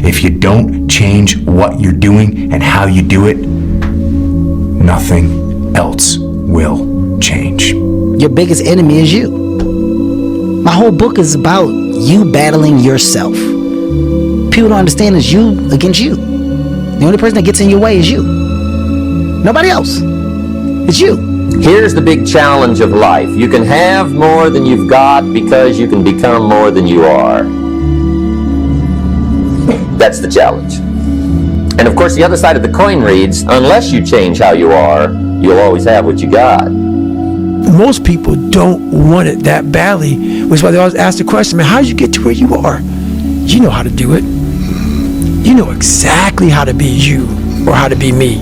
If you don't change what you're doing and how you do it, nothing else will change. Your biggest enemy is you. My whole book is about you battling yourself. People don't understand it's you against you. The only person that gets in your way is you. Nobody else. It's you. Here's the big challenge of life. You can have more than you've got because you can become more than you are. That's the challenge. And of course, the other side of the coin reads, unless you change how you are, you'll always have what you got. Most people don't want it that badly, which is why they always ask the question, man, how did you get to where you are? You know how to do it. You know exactly how to be you or how to be me.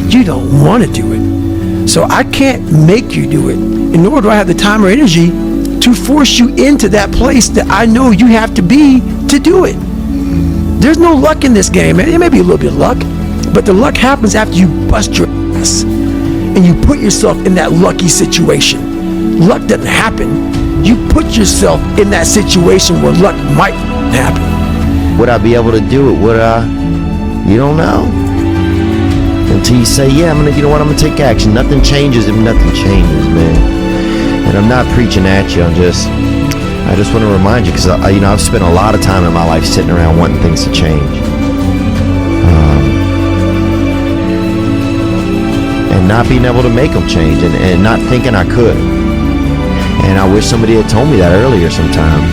You don't want to do it. So I can't make you do it, and nor do I have the time or energy to force you into that place that I know you have to be to do it. There's no luck in this game, man. It may be a little bit of luck, but the luck happens after you bust your ass and you put yourself in that lucky situation. Luck doesn't happen. You put yourself in that situation where luck might happen. Would I be able to do it? Would I? You don't know. Until you say, yeah, I'm gonna take action. Nothing changes if nothing changes, man. And I'm not preaching at you. I just want to remind you, because I've spent a lot of time in my life sitting around wanting things to change, and not being able to make them change, and not thinking I could. And I wish somebody had told me that earlier sometimes,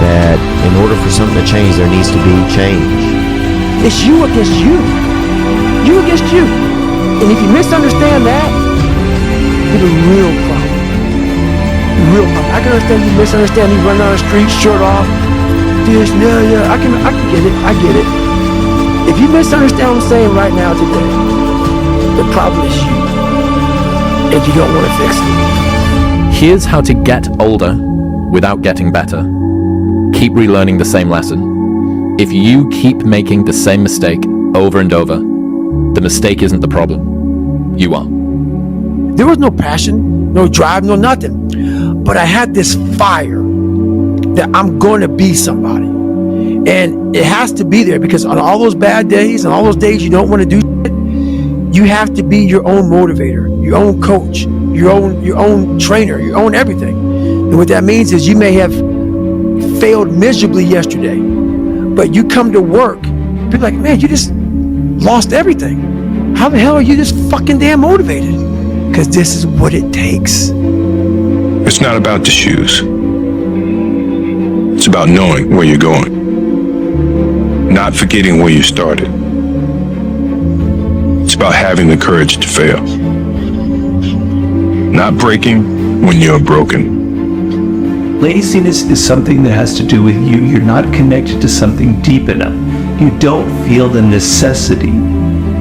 that in order for something to change, there needs to be change. It's you against you. You against you. And if you misunderstand that, it's a real problem. Real problem. I can understand you misunderstand me running down the street, shirt off. This, yeah, I can get it. I get it. If you misunderstand what I'm saying right now today, the problem is you. And you don't want to fix it. Here's how to get older without getting better. Keep relearning the same lesson. If you keep making the same mistake over and over, the mistake isn't the problem. You are. There was no passion, no drive, no nothing. But I had this fire that I'm going to be somebody. And it has to be there, because on all those bad days and all those days you don't want to do shit, you have to be your own motivator, your own coach, your own trainer, your own everything. And what that means is you may have failed miserably yesterday, but you come to work, people are like, man, you just lost everything. How the hell are you this fucking damn motivated? Because this is what it takes. It's not about the shoes. It's about knowing where you're going. Not forgetting where you started. It's about having the courage to fail. Not breaking when you're broken. Laziness is something that has to do with you. You're not connected to something deep enough. You don't feel the necessity.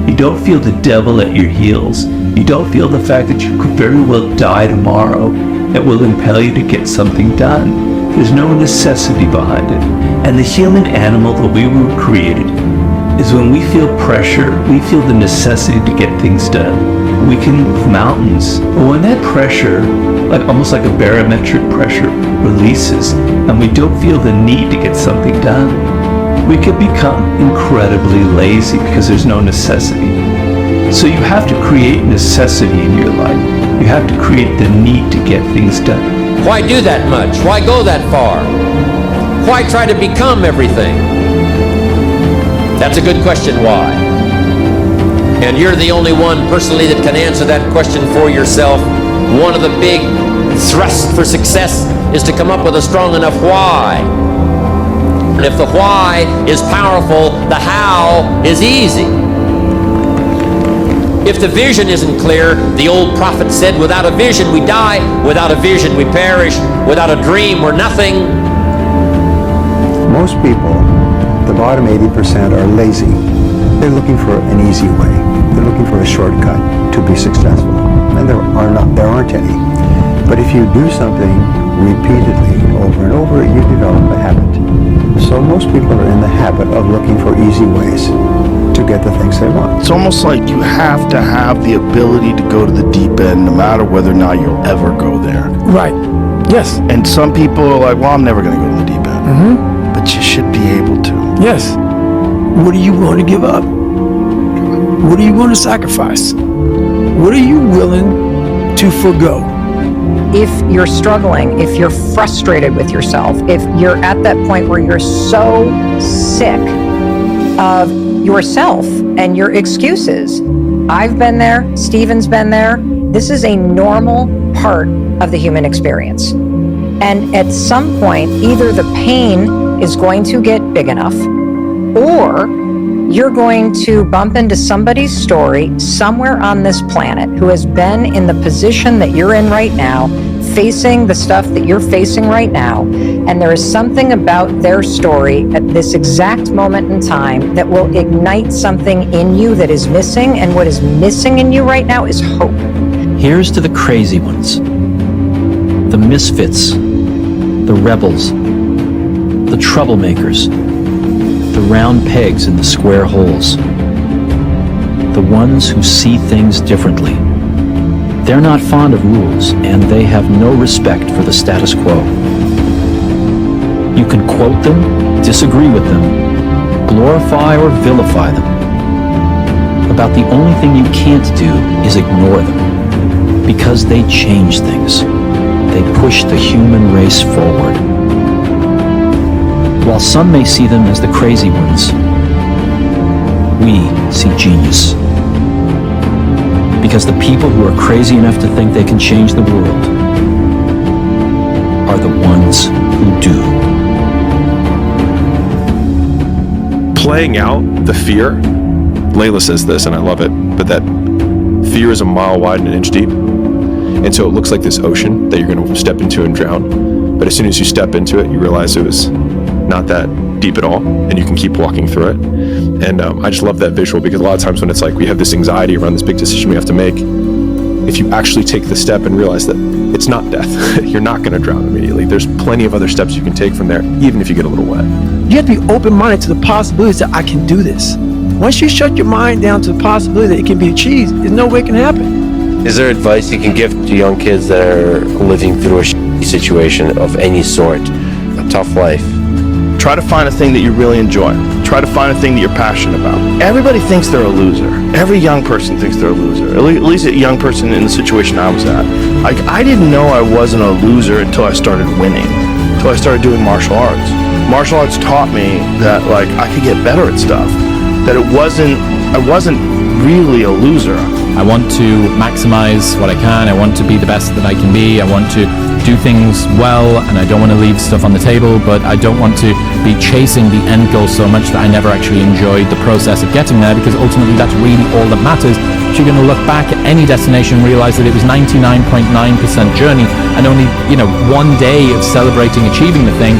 You don't feel the devil at your heels. You don't feel the fact that you could very well die tomorrow that will impel you to get something done. There's no necessity behind it. And the human animal that we were created is when we feel pressure, we feel the necessity to get things done. We can move mountains. But when that pressure, almost like a barometric pressure, releases, and we don't feel the need to get something done, we can become incredibly lazy because there's no necessity. So you have to create necessity in your life. You have to create the need to get things done. Why do that much? Why go that far? Why try to become everything? That's a good question, why? And you're the only one personally that can answer that question for yourself. One of the big thrusts for success is to come up with a strong enough why. And if the why is powerful, the how is easy. If the vision isn't clear, the old prophet said, without a vision we die, without a vision we perish, without a dream we're nothing. Most people, the bottom 80%, are lazy. They're looking for an easy way. They're looking for a shortcut to be successful. And there aren't any. But if you do something repeatedly over and over, you develop a habit. So most people are in the habit of looking for easy ways to get the things they want. It's almost like you have to have the ability to go to the deep end no matter whether or not you'll ever go there. Right. Yes. And some people are like, well, I'm never going to go to the deep end. Mm-hmm. But but you should be able to. Yes. What are you willing to give up? What are you willing to sacrifice? What are you willing to forgo? If you're struggling, if you're frustrated with yourself, if you're at that point where you're so sick of yourself and your excuses, I've been there, Stephen's been there. This is a normal part of the human experience. And at some point, either the pain is going to get big enough, or you're going to bump into somebody's story somewhere on this planet who has been in the position that you're in right now, facing the stuff that you're facing right now, and there is something about their story at this exact moment in time that will ignite something in you that is missing, and what is missing in you right now is hope. Here's to the crazy ones, the misfits, the rebels, the troublemakers, the round pegs in the square holes, the ones who see things differently. They're not fond of rules, and they have no respect for the status quo. You can quote them, disagree with them, glorify or vilify them. About the only thing you can't do is ignore them, because they change things. They push the human race forward. While some may see them as the crazy ones, we see genius. Because the people who are crazy enough to think they can change the world are the ones who do. Playing out the fear, Layla says this, and I love it, but that fear is a mile wide and an inch deep. And so it looks like this ocean that you're going to step into and drown. But as soon as you step into it, you realize it was not that deep at all, and you can keep walking through it. And I just love that visual, because a lot of times when it's like we have this anxiety around this big decision we have to make, if you actually take the step and realize that it's not death, you're not going to drown immediately. There's plenty of other steps you can take from there, even if you get a little wet. You have to be open-minded to the possibilities that I can do this. Once you shut your mind down to the possibility that it can be achieved, there's no way it can happen. Is there advice you can give to young kids that are living through a shitty situation of any sort, a tough life? Try to find a thing that you really enjoy. Try to find a thing that you're passionate about. Everybody thinks they're a loser. Every young person thinks they're a loser. At least a young person in the situation I was at. Like, I didn't know I wasn't a loser until I started winning. Until I started doing martial arts. Martial arts taught me that, like, I could get better at stuff. That I wasn't really a loser. I want to maximize what I can. I want to be the best that I can be. I want to do things well, and I don't want to leave stuff on the table, but I don't want to be chasing the end goal so much that I never actually enjoyed the process of getting there, because ultimately that's really all that matters. So you're going to look back at any destination and realize that it was 99.9% journey, and only, one day of celebrating achieving the thing